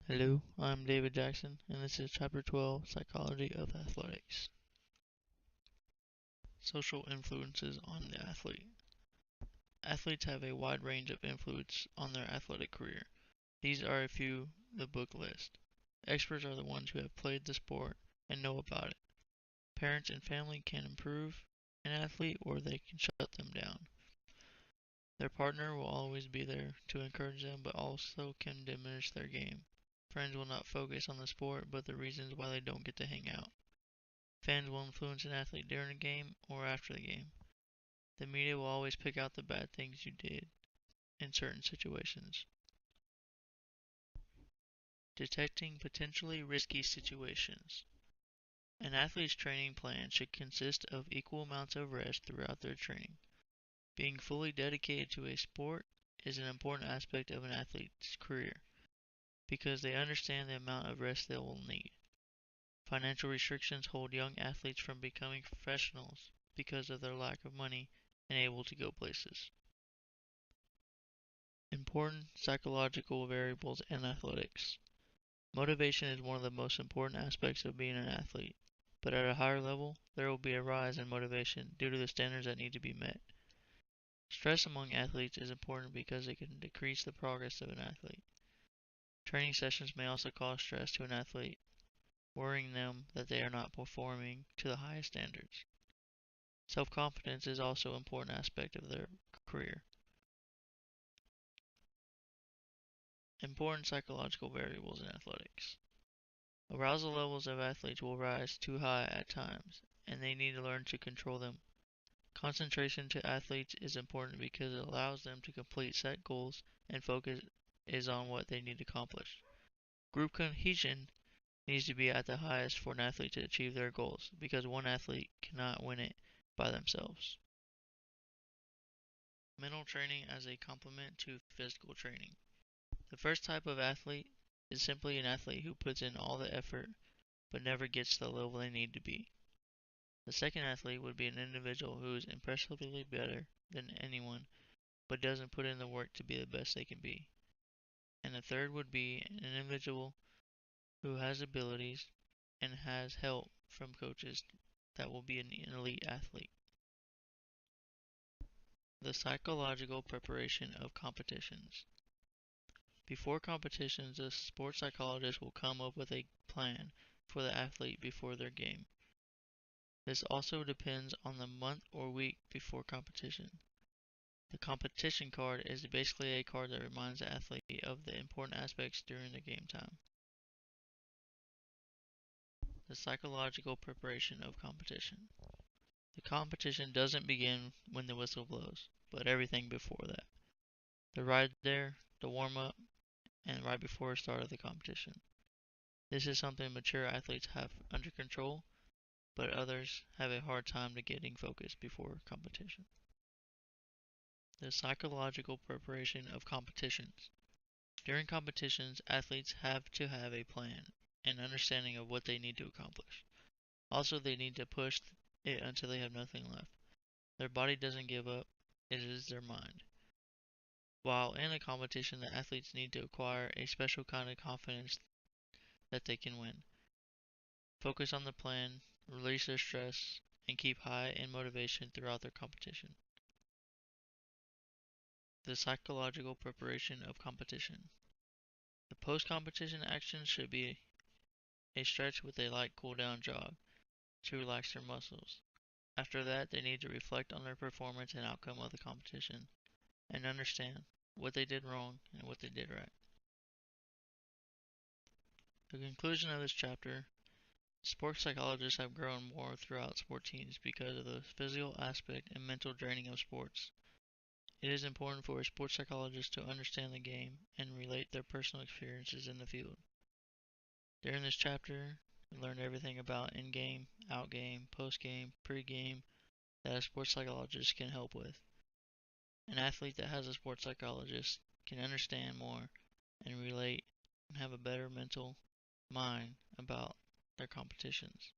Hello, I'm David Jackson, and this is Chapter 12, Psychology of Athletics. Social influences on the athlete. Athletes have a wide range of influence on their athletic career. These are a few the book lists. Experts are the ones who have played the sport and know about it. Parents and family can improve an athlete or they can shut them down. Their partner will always be there to encourage them but also can diminish their game. Friends will not focus on the sport but the reasons why they don't get to hang out. Fans will influence an athlete during a game or after the game. The media will always pick out the bad things you did in certain situations. Detecting potentially risky situations. An athlete's training plan should consist of equal amounts of rest throughout their training. Being fully dedicated to a sport is an important aspect of an athlete's career because they understand the amount of rest they will need. Financial restrictions hold young athletes from becoming professionals because of their lack of money and able to go places. Important psychological variables in athletics. Motivation is one of the most important aspects of being an athlete, but at a higher level, there will be a rise in motivation due to the standards that need to be met. Stress among athletes is important because it can decrease the progress of an athlete. Training sessions may also cause stress to an athlete, worrying them that they are not performing to the highest standards. Self-confidence is also an important aspect of their career. Important psychological variables in athletics. Arousal levels of athletes will rise too high at times, and they need to learn to control them. Concentration to athletes is important because it allows them to complete set goals and focus is on what they need to accomplish. Group cohesion needs to be at the highest for an athlete to achieve their goals because one athlete cannot win it by themselves. Mental training as a complement to physical training. The first type of athlete is simply an athlete who puts in all the effort but never gets to the level they need to be. The second athlete would be an individual who is impressively better than anyone but doesn't put in the work to be the best they can be. And the third would be an individual who has abilities and has help from coaches that will be an elite athlete. The psychological preparation of competitions. Before competitions, a sports psychologist will come up with a plan for the athlete before their game. This also depends on the month or week before competition. The competition card is basically a card that reminds the athlete of the important aspects during the game time. The psychological preparation of competition. The competition doesn't begin when the whistle blows, but everything before that. The ride there, the warm up, and right before the start of the competition. This is something mature athletes have under control, but others have a hard time to getting focused before competition. The psychological preparation of competitions. During competitions, athletes have to have a plan and understanding of what they need to accomplish. Also, they need to push it until they have nothing left. Their body doesn't give up, it is their mind. While in a competition, the athletes need to acquire a special kind of confidence that they can win. Focus on the plan, release their stress, and keep high in motivation throughout their competition. The psychological preparation of competition. The post-competition action should be a stretch with a light cool-down jog to relax their muscles. After that, they need to reflect on their performance and outcome of the competition and understand what they did wrong and what they did right. The conclusion of this chapter. Sports psychologists have grown more throughout sport teams because of the physical aspect and mental draining of sports. It is important for a sports psychologist to understand the game and relate their personal experiences in the field. During this chapter, we learned everything about in-game, out-game, post-game, pre-game that a sports psychologist can help with. An athlete that has a sports psychologist can understand more and relate and have a better mental mind about their competitions.